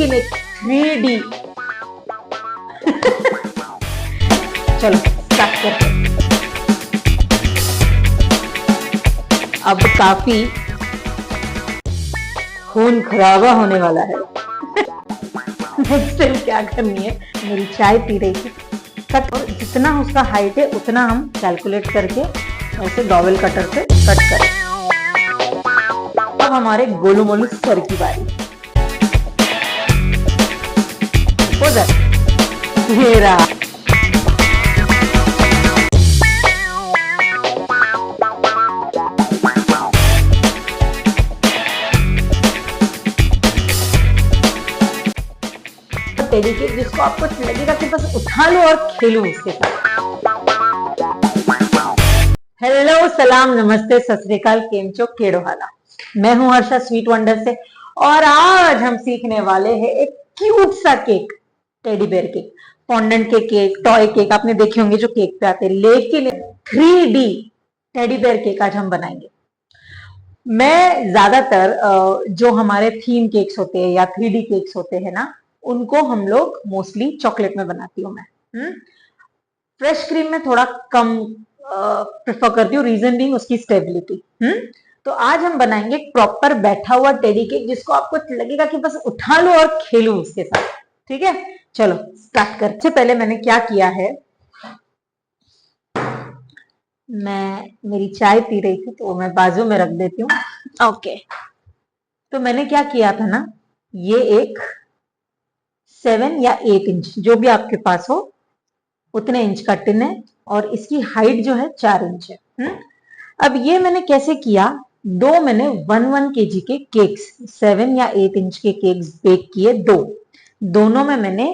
लेकिन एक 3D। चलो स्टार्ट करते हैं। अब काफी खून खराबा होने वाला है। नेक्स्ट क्या करनी है, मेरी चाय पी रही थी कट, और जितना उसका हाइट है उतना हम कैलकुलेट करके ऐसे डॉवेल कटर से कट करें। अब हमारे गोलू मोलू सर की बारी। ये रहा। टेडी केक जिसको आपको लगेगा कि बस उठा लो और खेलो उसके साथ। हेलो, सलाम, नमस्ते, सत श्री अकाल, केमचो, केड़ो हाला। मैं हूं हर्षा स्वीट वंडर से, और आज हम सीखने वाले हैं एक क्यूट सा cake, teddy bear cake. Fondant के केक, टॉय केक आपने देखे होंगे जो केक पे आते हैं, लेकिन 3D टेडी बेयर केक आज हम बनाएंगे। मैं ज्यादातर जो हमारे थीम केक्स होते हैं या 3D केक्स होते हैं ना, उनको हम लोग मोस्टली चॉकलेट में बनाती हूँ मैं। फ्रेश क्रीम में थोड़ा कम प्रेफर करती हूँ, रीजन बीइंग उसकी स्टेबिलिटी। तो आज हम बनाएंगे प्रॉपर बैठा हुआ टेडी केक जिसको आपको लगेगा कि बस उठा लो और खेलो उसके साथ। ठीक है, चलो स्टार्ट करते। सबसे पहले मैंने क्या किया है, मेरी चाय पी रही थी तो मैं बाजू में रख देती हूँ। ओके, तो मैंने क्या किया था ना, ये एक 7 या 8 इंच जो भी आपके पास हो उतने इंच का टिन है, और इसकी हाइट जो है 4 इंच है। अब ये मैंने कैसे किया, दो मैंने 1 kg के केक्स, 7 या 8 इंच के केक्स बेक किए। दोनों में मैंने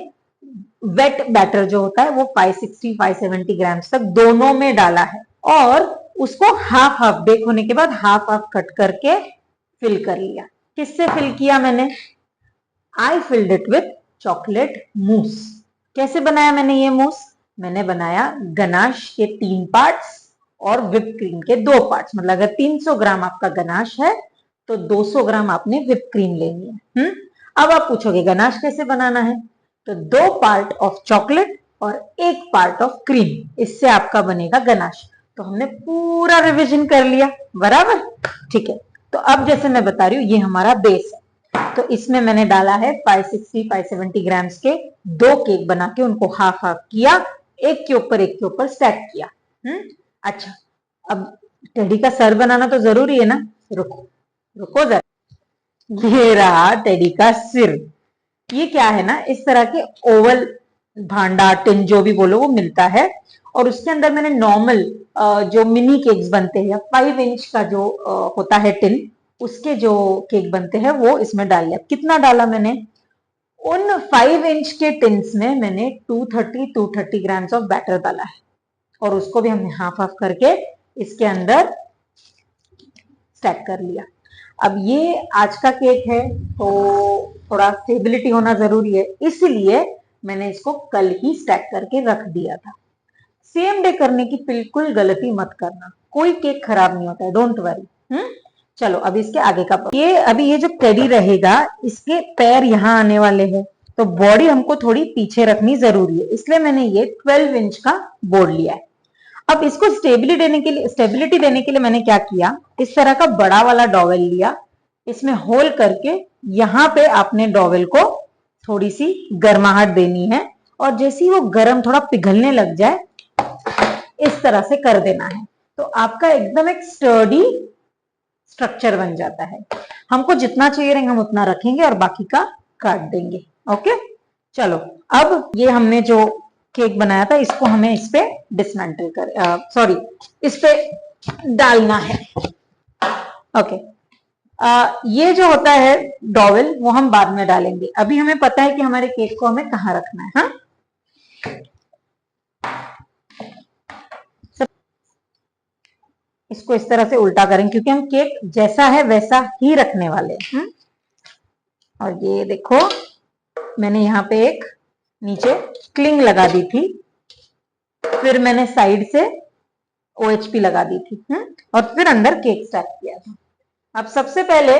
वेट बैटर जो होता है वो 560-570 ग्राम तक दोनों में डाला है, और उसको हाफ हाफ बेक होने के बाद हाफ हाफ कट करके फिल कर लिया। किससे फिल किया मैंने, I filled it with chocolate mousse. कैसे बनाया मैंने ये मूस, मैंने बनाया गनाश के 3 पार्ट्स और विप क्रीम के 2 पार्ट्स। मतलब अगर 300 ग्राम आपका गनाश है तो 200 ग्राम आपने विप क्रीम लेनी है। अब आप पूछोगे गनाश कैसे बनाना है, तो 2 पार्ट ऑफ चॉकलेट और 1 पार्ट ऑफ क्रीम, इससे आपका बनेगा गनाश। तो हमने पूरा रिविजन कर लिया, बराबर। ठीक है, तो अब जैसे मैं बता रही हूँ ये हमारा बेस है, तो इसमें मैंने डाला है 560-570 ग्राम के 2 केक बना के उनको हाफ हाफ किया, एक के ऊपर स्टैक किया। अच्छा, अब टेडी का सर बनाना तो जरूरी है ना, रुको जरा। ये रहा टेडी का सिर। ये क्या है ना, इस तरह के ओवल भांडा टिन जो भी बोलो वो मिलता है, और उसके अंदर मैंने नॉर्मल जो मिनी केक्स बनते हैं, 5 इंच का जो होता है टिन, उसके जो केक बनते हैं वो इसमें डाल लिया। कितना डाला मैंने, उन 5 इंच के टिन्स में मैंने 230 ग्राम्स ऑफ बैटर डाला है, और उसको भी हमने हाफ हाफ करके इसके अंदर स्टैक कर लिया। अब ये आज का केक है तो थोड़ा स्टेबिलिटी होना जरूरी है, इसलिए मैंने इसको कल ही स्टैक करके रख दिया था। सेम डे करने की बिल्कुल गलती मत करना, कोई केक खराब नहीं होता है, डोंट वरी। चलो अब इसके आगे का, ये जो टेडी रहेगा इसके पैर यहाँ आने वाले हैं, तो बॉडी हमको थोड़ी पीछे रखनी जरूरी है, इसलिए मैंने ये 12 इंच का बोर्ड लिया है। अब इसको स्टेबिलिटी देने के लिए मैंने क्या किया, इस तरह का बड़ा वाला डॉवेल लिया, इसमें होल करके यहाँ पे आपने डॉवेल को थोड़ी सी गर्माहट देनी है, और जैसे ही वो गर्म थोड़ा पिघलने लग जाए इस तरह से कर देना है, तो आपका एकदम एक स्टर्डी स्ट्रक्चर बन जाता है। हमको जितना चाहिए रहेंगे हम उतना रखेंगे और बाकी का काट देंगे। ओके, चलो अब ये हमने जो केक बनाया था इसको हमें इस पे डिसमेंटल कर इस पे डालना है। ओके, ये जो होता है डॉवेल वो हम बाद में डालेंगे, अभी हमें पता है कि हमारे केक को हमें कहाँ रखना है। हाँ, इसको इस तरह से उल्टा करें क्योंकि हम केक जैसा है वैसा ही रखने वाले हैं। और ये देखो मैंने यहाँ पे एक नीचे क्लिंग लगा दी थी, फिर मैंने साइड से OHP लगा दी थी, और फिर अंदर केक स्टैक किया था। अब सबसे पहले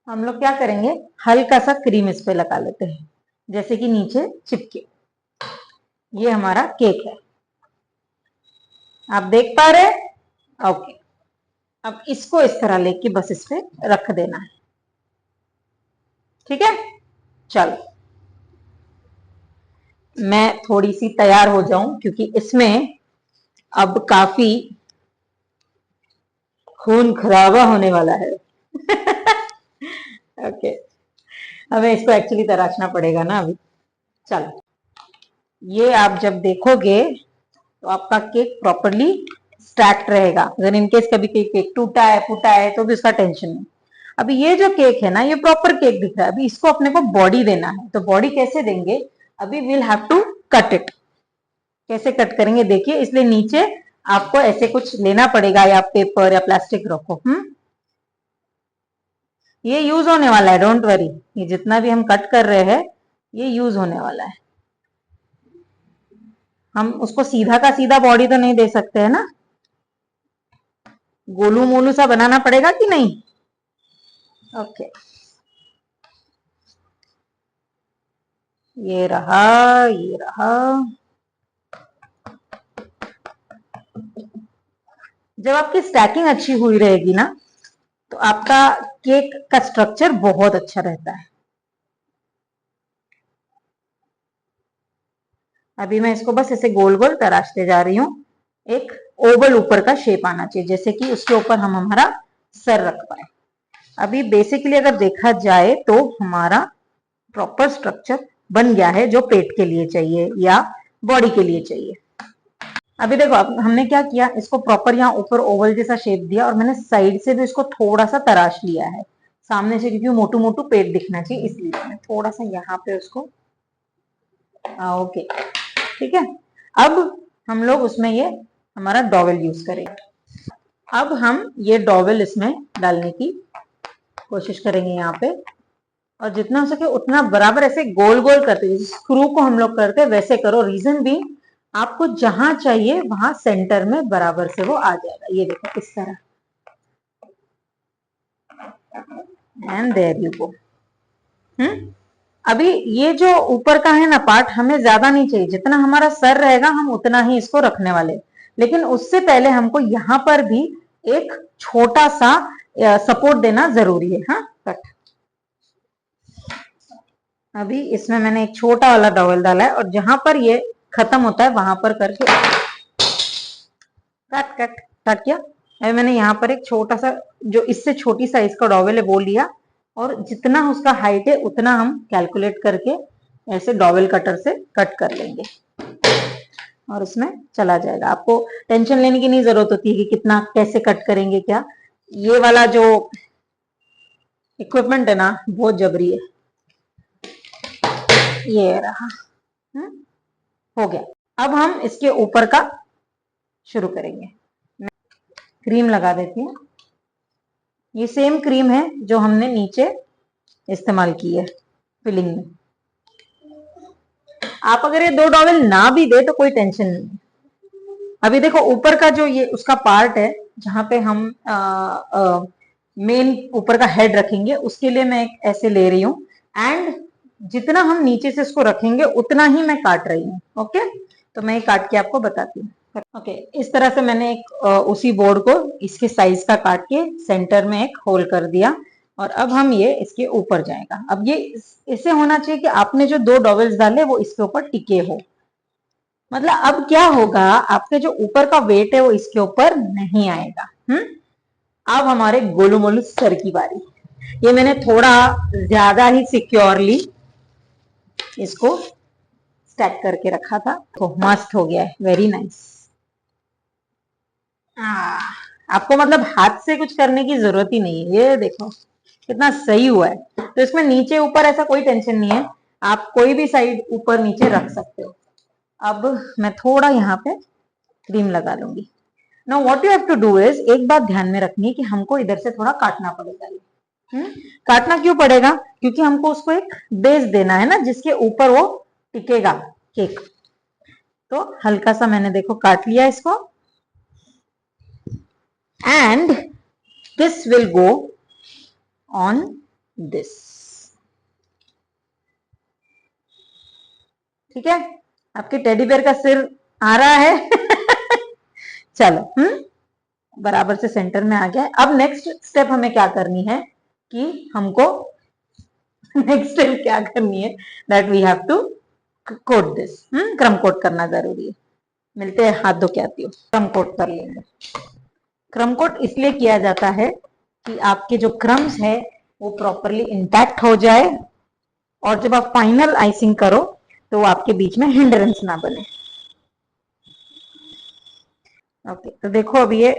हम लोग क्या करेंगे, हल्का सा क्रीम इस पे लगा लेते हैं, जैसे कि नीचे चिपके। ये हमारा केक है, आप देख पा रहे हैं? ओके, अब इसको इस तरह लेके बस इस पे रख देना है, ठीक है। चलो मैं थोड़ी सी तैयार हो जाऊं, क्योंकि इसमें अब काफी खून खराबा होने वाला है। ओके, हमें इसको एक्चुअली तराशना पड़ेगा ना अभी। चलो, ये आप जब देखोगे तो आपका केक प्रॉपरली स्टैक्ड रहेगा। अगर इनकेस कभी कोई केक टूटा है फूटा है तो भी उसका टेंशन नहीं। अभी ये जो केक है ना, ये प्रॉपर केक दिख रहा है। अभी इसको अपने को बॉडी देना है, तो बॉडी कैसे देंगे, अभी will have to cut it. कैसे कट करेंगे देखिए, इसलिए नीचे आपको ऐसे कुछ लेना पड़ेगा, या पेपर या प्लास्टिक रखो। ये यूज होने वाला है, डोंट वरी। ये जितना भी हम कट कर रहे हैं ये यूज होने वाला है। हम उसको सीधा का सीधा बॉडी तो नहीं दे सकते है ना, गोलू मोलू सा बनाना पड़ेगा कि नहीं। ओके, ये रहा, ये रहा। जब आपकी स्टैकिंग अच्छी हुई रहेगी ना, तो आपका केक का स्ट्रक्चर बहुत अच्छा रहता है। अभी मैं इसको बस ऐसे गोल गोल तराशते जा रही हूँ। एक ओवल ऊपर का शेप आना चाहिए, जैसे कि उसके ऊपर हम हमारा सर रख पाए। अभी बेसिकली अगर देखा जाए तो हमारा प्रॉपर स्ट्रक्चर बन गया है, जो पेट के लिए चाहिए या बॉडी के लिए चाहिए। अभी देखो, अब हमने क्या किया, इसको प्रॉपर यहाँ ऊपर ओवल जैसा शेप दिया, और मैंने साइड से भी इसको थोड़ा सा तराश लिया है सामने से, क्योंकि मोटू मोटू पेट दिखना चाहिए, इसलिए मैंने थोड़ा सा यहाँ पे उसको। ओके, ठीक है। अब हम लोग उसमें ये हमारा डॉवेल यूज करेंगे। अब हम ये डॉवेल इसमें डालने की कोशिश करेंगे यहाँ पे, और जितना हो सके उतना बराबर ऐसे गोल गोल करते, जैसे स्क्रू को हम लोग करते हैं वैसे करो। रीजन भी, आपको जहां चाहिए वहां सेंटर में बराबर से वो आ जाएगा। ये देखो इस तरह, एंड देयर यू गो। अभी ये जो ऊपर का है ना पार्ट, हमें ज्यादा नहीं चाहिए, जितना हमारा सर रहेगा हम उतना ही इसको रखने वाले। लेकिन उससे पहले हमको यहाँ पर भी एक छोटा सा सपोर्ट देना जरूरी है। हाँ, कट। अभी इसमें मैंने एक छोटा वाला डॉवल डाला है, और जहां पर ये खत्म होता है वहां पर करके कट कट कट किया। अभी मैंने यहाँ पर एक छोटा सा, जो इससे छोटी साइज का डॉवल है वो लिया, और जितना उसका हाइट है उतना हम कैलकुलेट करके ऐसे डॉवल कटर से कट कर लेंगे, और उसमें चला जाएगा। आपको टेंशन लेने की नहीं जरूरत होती है कि कितना कैसे कट करेंगे क्या। ये वाला जो इक्विपमेंट है ना, बहुत जबरी है। ये रहा, हो गया। अब हम इसके ऊपर का शुरू करेंगे। क्रीम लगा देती हूँ। ये सेम क्रीम है जो हमने नीचे इस्तेमाल की है फिलिंग में। आप अगर ये दो डॉवल ना भी दे तो कोई टेंशन नहीं। अभी देखो ऊपर का जो ये उसका पार्ट है, जहां पे हम मेन ऊपर का हेड रखेंगे, उसके लिए मैं एक ऐसे ले रही हूँ, एंड जितना हम नीचे से इसको रखेंगे उतना ही मैं काट रही हूँ। ओके, तो मैं काट के आपको बताती हूँ। ओके, इस तरह से मैंने एक उसी बोर्ड को इसके साइज का काट के सेंटर में एक होल कर दिया, और अब हम ये इसके ऊपर जाएगा। अब ये इसे होना चाहिए कि आपने जो दो डॉवल्स डाले वो इसके ऊपर टिके हो। मतलब अब क्या होगा, आपके जो ऊपर का वेट है वो इसके ऊपर नहीं आएगा। अब हमारे गोलू मोलू सर की बारी। ये मैंने थोड़ा ज्यादा ही सिक्योरली इसको स्टैक करके रखा था, तो मस्त हो गया है, वेरी नाइस। आपको मतलब हाथ से कुछ करने की जरूरत ही नहीं है। ये देखो कितना सही हुआ है। तो इसमें नीचे ऊपर ऐसा कोई टेंशन नहीं है, आप कोई भी साइड ऊपर नीचे रख सकते हो। अब मैं थोड़ा यहाँ पे क्रीम लगा लूंगी। Now what you have to do is, एक बात ध्यान में रखनी है कि हमको इधर से थोड़ा काटना पड़ेगा ये। काटना क्यों पड़ेगा, क्योंकि हमको उसको एक बेस देना है ना, जिसके ऊपर वो टिकेगा केक। तो हल्का सा मैंने देखो काट लिया इसको, and this will go on this. ठीक है, आपके टेडी बेयर का सिर आ रहा है। चलो, बराबर से सेंटर में आ गया है। अब नेक्स्ट स्टेप हमें क्या करनी है कि हमको नेक्स्ट स्टेप क्या करनी है, that we have to coat this. Crumb coat करना जरूरी है। मिलते हैं, हाथ धो के आती हूँ, क्रम कोट कर लेंगे। क्रम कोट इसलिए किया जाता है कि आपके जो क्रम्स है वो प्रॉपरली इंटैक्ट हो जाए, और जब आप फाइनल आइसिंग करो तो वो आपके बीच में हिंड्रेंस ना बने। ओके, तो देखो अब ये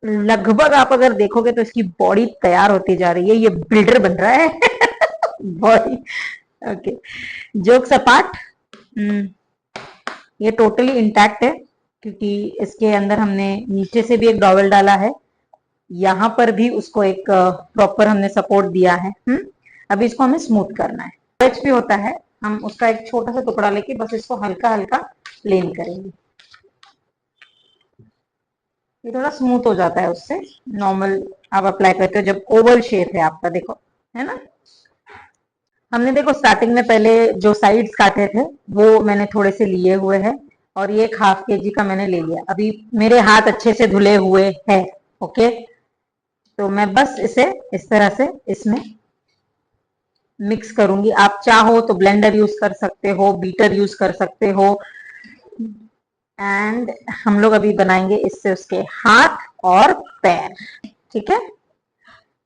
लगभग आप अगर देखोगे तो इसकी बॉडी तैयार होती जा रही है, ये बिल्डर बन रहा है। बॉडी। ओके, जोक्स अपार्ट, ये टोटली इंटैक्ट है क्योंकि इसके अंदर हमने नीचे से भी एक डॉवल डाला है, यहाँ पर भी उसको एक प्रॉपर हमने सपोर्ट दिया है। अभी इसको हमें स्मूथ करना है। भी होता है, हम उसका एक छोटा सा टुकड़ा लेके बस इसको हल्का हल्का प्लेन करेंगे, ये थोड़ा स्मूथ हो जाता है उससे। नॉर्मल आप अप्लाई करते हो जब ओवल शेप है आपका, देखो है ना। हमने देखो स्टार्टिंग में पहले जो साइड्स काटे थे वो मैंने थोड़े से लिए हुए हैं, और ये 1/2 kg का मैंने ले लिया। अभी मेरे हाथ अच्छे से धुले हुए हैं। ओके, तो मैं बस इसे इस तरह से इसमें मिक्स करूंगी। आप चाहो तो ब्लेंडर यूज कर सकते हो, बीटर यूज कर सकते हो, एंड हम लोग अभी बनाएंगे इससे उसके हाथ और पैर। ठीक है,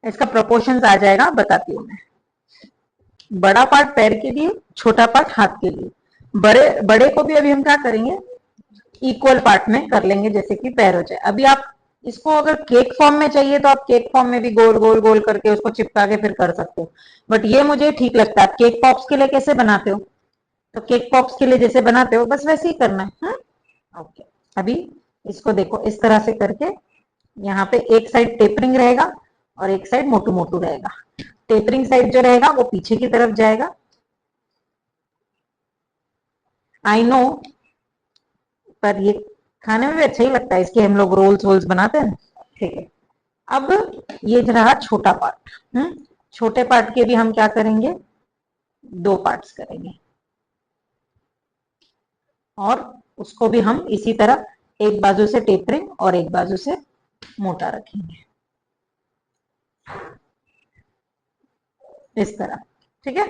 इसका प्रोपोर्शंस आ जाएगा, बताती हूँ मैं। बड़ा पार्ट पैर के लिए, छोटा पार्ट हाथ के लिए। बड़े बड़े को भी अभी हम क्या करेंगे, इक्वल पार्ट में कर लेंगे, जैसे कि पैर हो जाए। अभी आप इसको अगर केक फॉर्म में चाहिए तो आप केक फॉर्म में भी गोल गोल गोल करके उसको चिपका के फिर कर सकते हो, बट ये मुझे ठीक लगता है। आप केक पॉप्स के लिए कैसे बनाते हो, तो केक पॉप्स के लिए जैसे बनाते हो बस वैसे ही करना है। ओके, अभी इसको देखो इस तरह से करके, यहाँ पे एक साइड टेपरिंग रहेगा और एक साइड मोटू मोटू रहेगा। टेपरिंग साइड जो रहेगा वो पीछे की तरफ जाएगा। आई नो, पर ये खाने में भी अच्छा ही लगता है, इसके हम लोग रोल्स वोल्स बनाते हैं। ठीक है, अब ये रहा छोटा पार्ट। छोटे पार्ट के भी हम क्या करेंगे, 2 पार्ट्स करेंगे, और उसको भी हम इसी तरह एक बाजू से टेपरिंग और एक बाजू से मोटा रखेंगे, इस तरह। ठीक है,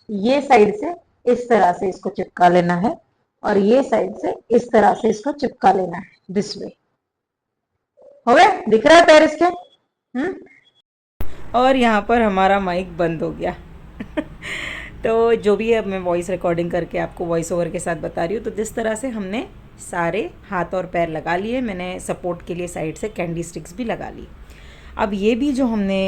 ये साइड से इस तरह से इसको चिपका लेना है, और ये साइड से इस तरह से इसको चिपका लेना है, दिस वे। हो गया, दिख रहा है पैर इसके। और यहाँ पर हमारा माइक बंद हो गया। तो जो भी है, मैं वॉइस रिकॉर्डिंग करके आपको वॉइस ओवर के साथ बता रही हूँ। तो जिस तरह से हमने सारे हाथ और पैर लगा लिए, मैंने सपोर्ट के लिए साइड से कैंडी स्टिक्स भी लगा ली। अब ये भी जो हमने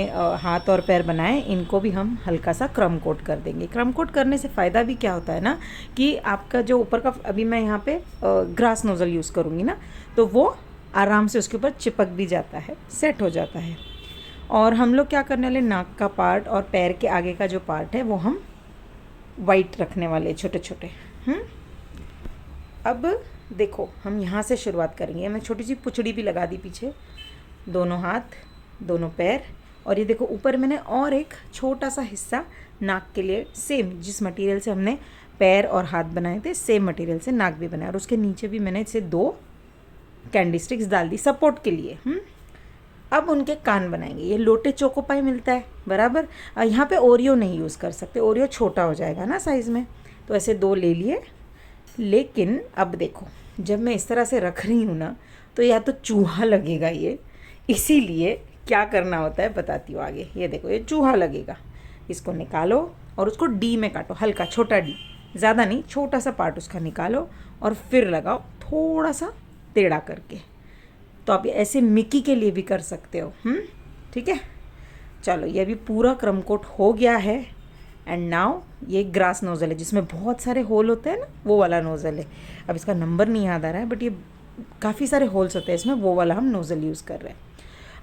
हाथ और पैर बनाए, इनको भी हम हल्का सा क्रम कोट कर देंगे। क्रम कोट करने से फ़ायदा भी क्या होता है ना, कि आपका जो ऊपर का, अभी मैं यहाँ पे ग्रास नोज़ल यूज़ करूँगी ना, तो वो आराम से उसके ऊपर चिपक भी जाता है, सेट हो जाता है। और हम लोग क्या करने वाले, नाक का पार्ट और पैर के आगे का जो पार्ट है वो हम वाइट रखने वाले, छोटे छोटे। अब देखो, हम यहाँ से शुरुआत करेंगे। मैं छोटी सी पुछड़ी भी लगा दी पीछे, दोनों हाथ दोनों पैर, और ये देखो ऊपर मैंने और एक छोटा सा हिस्सा नाक के लिए, सेम जिस मटेरियल से हमने पैर और हाथ बनाए थे, सेम मटेरियल से नाक भी बनाया, और उसके नीचे भी मैंने इसे 2 कैंडी स्टिक्स डाल दी सपोर्ट के लिए। अब उनके कान बनाएंगे। ये लोटे चोको पाई मिलता है बराबर। यहाँ पे ओरियो नहीं यूज़ कर सकते, ओरियो छोटा हो जाएगा ना साइज़ में, तो ऐसे 2 ले लिए। लेकिन अब देखो, जब मैं इस तरह से रख रही हूँ ना, तो या तो चूहा लगेगा ये, इसीलिए क्या करना होता है बताती हूँ आगे। ये देखो, ये चूहा लगेगा, इसको निकालो और उसको डी में काटो, हल्का छोटा डी, ज़्यादा नहीं, छोटा सा पार्ट उसका निकालो और फिर लगाओ थोड़ा सा टेढ़ा करके। तो आप ऐसे मिक्की के लिए भी कर सकते हो। ठीक है, चलो ये अभी पूरा क्रम कोट हो गया है। एंड नाउ ये ग्रास नोज़ल है, जिसमें बहुत सारे होल होते हैं ना, वो वाला नोज़ल है। अब इसका नंबर नहीं याद आ रहा है, बट ये काफ़ी सारे होल्स होते हैं इसमें, वो वाला हम नोज़ल यूज़ कर रहे हैं।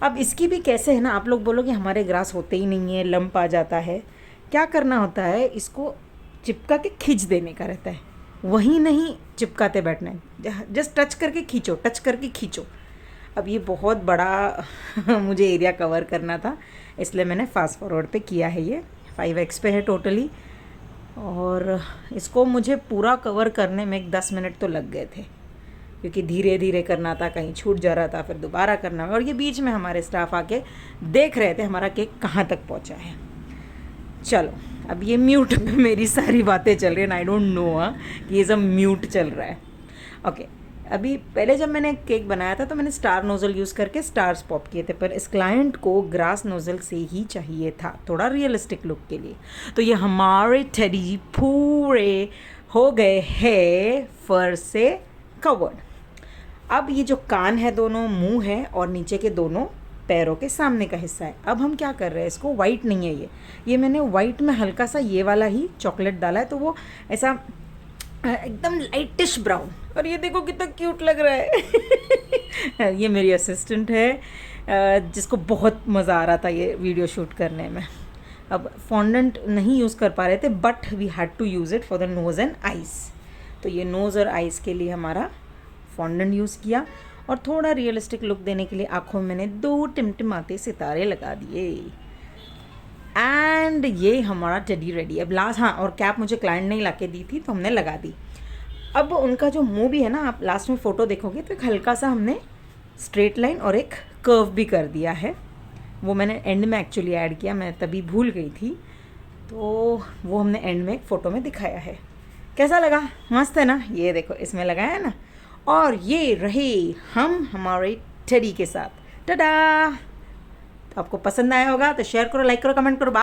अब इसकी भी कैसे है ना, आप लोग बोलोगे हमारे ग्रास होते ही नहीं है, लंप आ जाता है। क्या करना होता है, इसको चिपका के खींच देने का रहता है, वहीं नहीं चिपकाते बैठना है, जस्ट टच करके खींचो, टच करके खींचो। अब ये बहुत बड़ा मुझे एरिया कवर करना था, इसलिए मैंने फास्ट फॉरवर्ड पे किया है। ये 5x पे है टोटली, और इसको मुझे पूरा कवर करने में 10 मिनट तो लग गए थे, क्योंकि धीरे धीरे करना था, कहीं छूट जा रहा था, फिर दोबारा करना। और ये बीच में हमारे स्टाफ आके देख रहे थे हमारा केक कहाँ तक पहुँचा है। चलो, अब ये म्यूट पे मेरी सारी बातें चल रही हैं, आई डोंट नो कि ये सब म्यूट चल रहा है। ओके, अभी पहले जब मैंने केक बनाया था तो मैंने स्टार नोज़ल यूज़ करके स्टार्स पॉप किए थे, पर इस क्लाइंट को ग्रास नोज़ल से ही चाहिए था, थोड़ा रियलिस्टिक लुक के लिए। तो ये हमारे टेडी पूरे हो गए हैं फर से कवर्ड। अब ये जो कान है, दोनों मुंह है, और नीचे के दोनों पैरों के सामने का हिस्सा है। अब हम क्या कर रहे हैं, इसको वाइट नहीं है ये मैंने वाइट में हल्का सा ये वाला ही चॉकलेट डाला है, तो वो ऐसा एकदम लाइटिश ब्राउन। और ये देखो कितना क्यूट लग रहा है। ये मेरी असिस्टेंट है, जिसको बहुत मज़ा आ रहा था ये वीडियो शूट करने में। अब फॉन्डेंट नहीं यूज़ कर पा रहे थे, but we had to use it for the nose and eyes. तो ये नोज़ और आइज़ के लिए हमारा फॉन्डेंट यूज़ किया, और थोड़ा रियलिस्टिक लुक देने के लिए आँखों में मैंने 2 टिमटिमाते सितारे लगा दिए। एंड ये हमारा टेडी रेडी। अब लास्ट, हाँ, और कैप मुझे क्लाइंट ने ला के दी थी तो हमने लगा दी। अब उनका जो मुंह भी है ना, आप लास्ट में फ़ोटो देखोगे तो एक हल्का सा हमने स्ट्रेट लाइन और एक कर्व भी कर दिया है। वो मैंने एंड में एक्चुअली ऐड किया, मैं तभी भूल गई थी, तो वो हमने एंड में एक फ़ोटो में दिखाया है। कैसा लगा? मस्त है ना? ये देखो, इसमें लगाया है ना। और ये रहे हम हमारे टेडी के साथ। टाटा! तो आपको पसंद आया होगा तो शेयर करो, लाइक करो, कमेंट करो।